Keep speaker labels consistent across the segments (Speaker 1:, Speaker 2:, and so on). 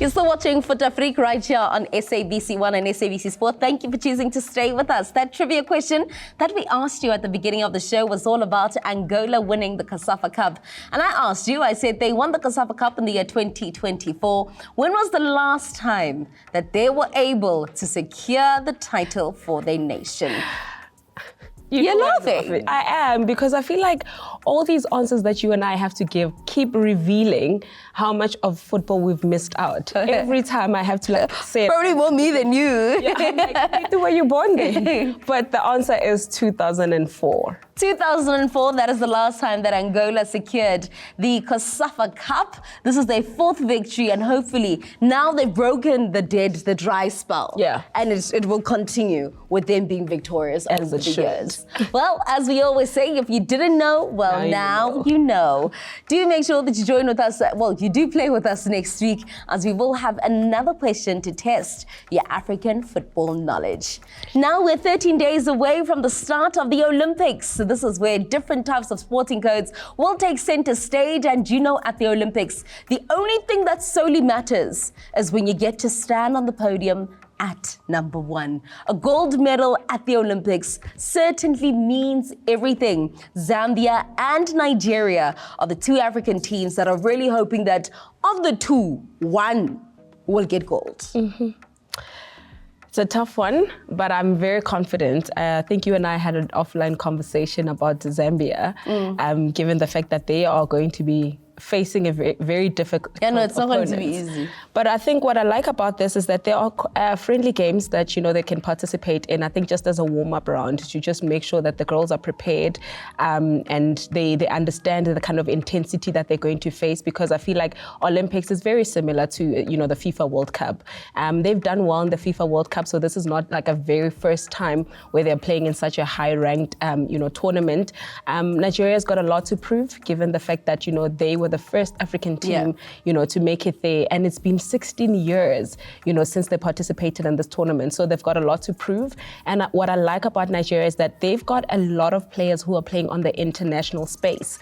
Speaker 1: You're still watching Foot Afrique right here on SABC1 and SABC Sport. Thank you for choosing to stay with us. That trivia question that we asked you at the beginning of the show was all about Angola winning the COSAFA Cup. And I asked you, I said they won the COSAFA Cup in the year 2024. When was the last time that they were able to secure the title for their nation? You're laughing.
Speaker 2: I am, because I feel like all these answers that you and I have to give keep revealing how much of football we've missed out. Every time I have to say
Speaker 1: probably more me than you.
Speaker 2: Yeah, I'm like, were you born then? But the answer is 2004.
Speaker 1: 2004, that is the last time that Angola secured the COSAFA Cup. This is their fourth victory, and hopefully now they've broken the dry spell.
Speaker 2: Yeah.
Speaker 1: And it will continue with them being victorious over the years. Well, as we always say, if you didn't know, well, now you know. Do make sure that you join with us. Well, you do play with us next week, as we will have another question to test your African football knowledge. Now we're 13 days away from the start of the Olympics. So this is where different types of sporting codes will take center stage. And you know, at the Olympics, the only thing that solely matters is when you get to stand on the podium at number one. A gold medal at the Olympics certainly means everything. Zambia and Nigeria are the two African teams that are really hoping that of the two, one will get gold.
Speaker 2: Mm-hmm. It's a tough one, but I'm very confident. I think you and I had an offline conversation about Zambia, given the fact that they are going to be facing a very difficult
Speaker 1: it's not going to be easy.
Speaker 2: But I think what I like about this is that there are friendly games that, they can participate in. I think just as a warm-up round, to just make sure that the girls are prepared and they understand the kind of intensity that they're going to face, because I feel like Olympics is very similar to, the FIFA World Cup. They've done well in the FIFA World Cup, so this is not like a very first time where they're playing in such a high-ranked, tournament. Nigeria's got a lot to prove, given the fact that, they were the first African team, to make it there. And it's been 16 years, since they participated in this tournament. So they've got a lot to prove. And what I like about Nigeria is that they've got a lot of players who are playing on the international space.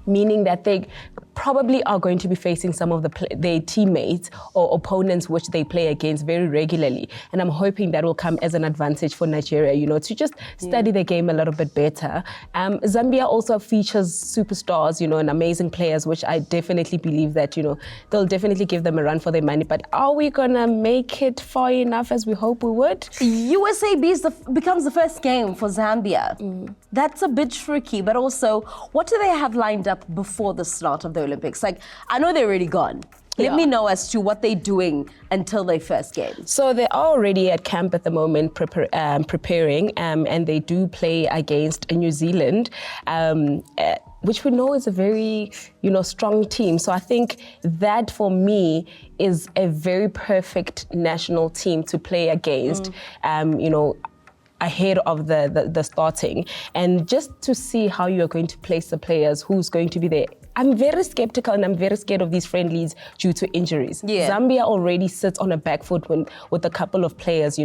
Speaker 2: Meaning that they probably are going to be facing some of their teammates or opponents which they play against very regularly. And I'm hoping that will come as an advantage for Nigeria, to just study the game a little bit better. Zambia also features superstars, and amazing players, which I definitely believe that, they'll definitely give them a run for their money. But are we going to make it far enough as we hope we would?
Speaker 1: USAB becomes the first game for Zambia. That's a bit tricky, but also, what do they have lined up before the start of the Olympics? Like, I know they're already gone. Let me know as to what they're doing until their first game.
Speaker 2: So they are already at camp at the moment preparing, and they do play against New Zealand, which we know is a very, strong team. So I think that for me is a very perfect national team to play against, ahead of the starting, and just to see how you're going to place the players, who's going to be there. I'm very skeptical and I'm very scared of these friendlies due to injuries. Zambia already sits on a back foot with a couple of players,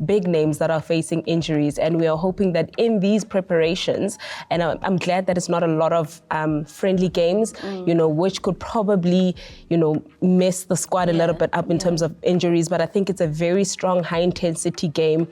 Speaker 2: big names that are facing injuries. And we are hoping that in these preparations, and I'm glad that it's not a lot of friendly games, which could probably, mess the squad a little bit up in terms of injuries. But I think it's a very strong, high intensity game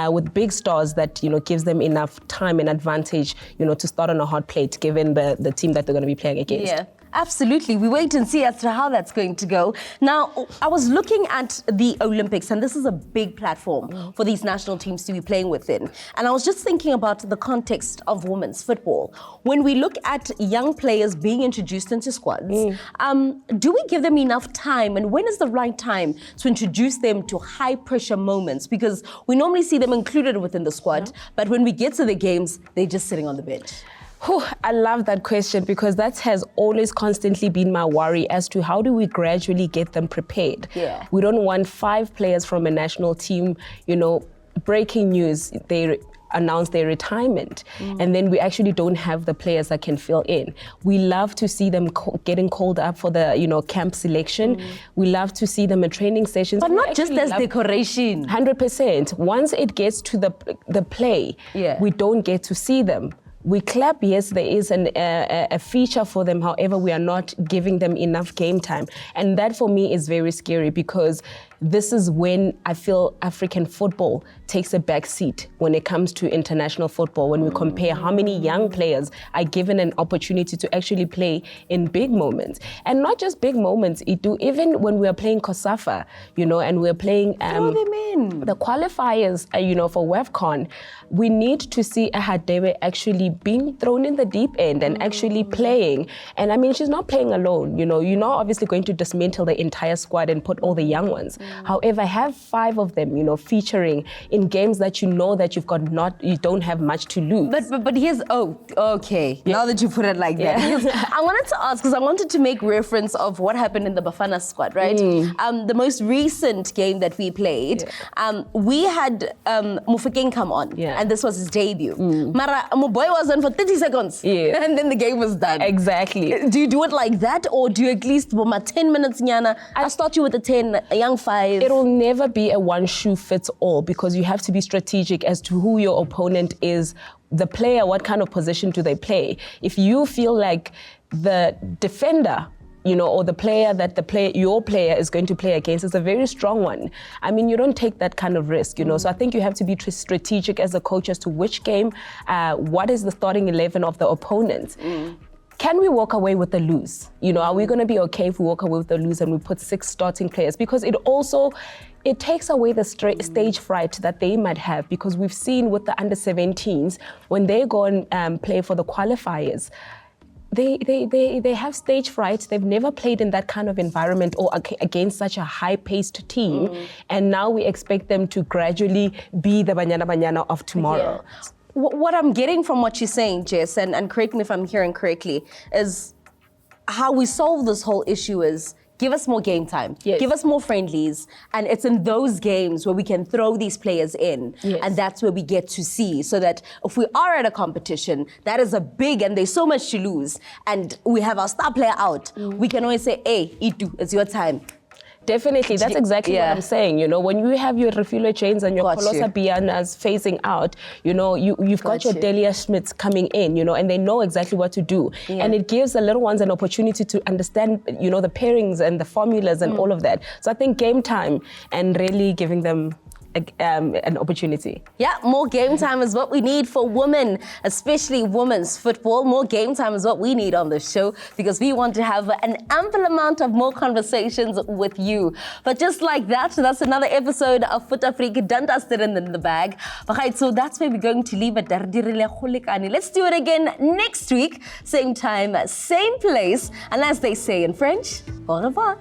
Speaker 2: with big stars that, gives them enough time and advantage, to start on a hot plate, given the team that they're going to be playing against.
Speaker 1: Yeah, absolutely. We wait and see as to how that's going to go. Now, I was looking at the Olympics, and this is a big platform for these national teams to be playing within. And I was just thinking about the context of women's football. When we look at young players being introduced into squads, do we give them enough time? And when is the right time to introduce them to high-pressure moments? Because we normally see them included within the squad, but when we get to the games, they're just sitting on the bench.
Speaker 2: I love that question, because that has always constantly been my worry as to how do we gradually get them prepared. We don't want 5 players from a national team, breaking news, they announce their retirement, and then we actually don't have the players that can fill in. We love to see them getting called up for the camp selection. We love to see them in training sessions,
Speaker 1: but not just as decoration.
Speaker 2: 100%. Once it gets to the play, we don't get to see them. we clap, yes, there is a feature for them. However, we are not giving them enough game time. And that for me is very scary, because this is when I feel African football takes a back seat when it comes to international football, when we compare how many young players are given an opportunity to actually play in big moments. And not just big moments, even when we are playing COSAFA, and we're playing
Speaker 1: throw them in.
Speaker 2: The qualifiers, for WAFCON, we need to see Ahadebe actually being thrown in the deep end and actually playing. And I mean, she's not playing alone. You're not obviously going to dismantle the entire squad and put all the young ones. However, have 5 of them, featuring in games that that you don't have much to lose.
Speaker 1: But here's, okay. Yeah. Now that you put it like that. I wanted to ask, because I wanted to make reference of what happened in the Bafana squad, right? The most recent game that we played, we had Mufeking come on, and this was his debut. Mara, my boy was on for 30 seconds, and then the game was done.
Speaker 2: Exactly.
Speaker 1: Do you do it like that, or do you at least, 10 minutes, Nyana, I start you with a 10, a young 5?
Speaker 2: It'll never be a one shoe fits all, because you have to be strategic as to who your opponent is, the player, what kind of position do they play. If you feel like the defender, or the player that your player is going to play against is a very strong one, I mean, you don't take that kind of risk, So I think you have to be strategic as a coach as to which game, what is the starting 11 of the opponent. Can we walk away with the lose? Are we going to be okay if we walk away with the lose and we put 6 starting players? Because it takes away the stage fright that they might have, because we've seen with the under-17s, when they go and play for the qualifiers, they have stage fright. They've never played in that kind of environment or against such a high-paced team. And now we expect them to gradually be the Banyana of tomorrow.
Speaker 1: Yeah. What I'm getting from what you're saying, Jess, and correct me if I'm hearing correctly, is how we solve this whole issue is give us more game time, give us more friendlies, and it's in those games where we can throw these players in, and that's where we get to see, so that if we are at a competition that is and there's so much to lose, and we have our star player out, we can always say, hey, Itu, it's your time.
Speaker 2: Definitely, that's exactly what I'm saying. When you have your Refugio Chains and your Colossa Bianas phasing out, you've got your Delia Schmitz coming in, and they know exactly what to do. And it gives the little ones an opportunity to understand, the pairings and the formulas and all of that. So I think game time and really giving them an opportunity. Yeah, more game time is what we need for women, especially women's football. More game time is what we need on this show, because we want to have an ample amount of more conversations with you. But just like that, that's another episode of Foot Africa done dusted in the bag. Right, so that's where we're going to leave it. Let's do it again next week, same time, same place. And as they say in French, au revoir.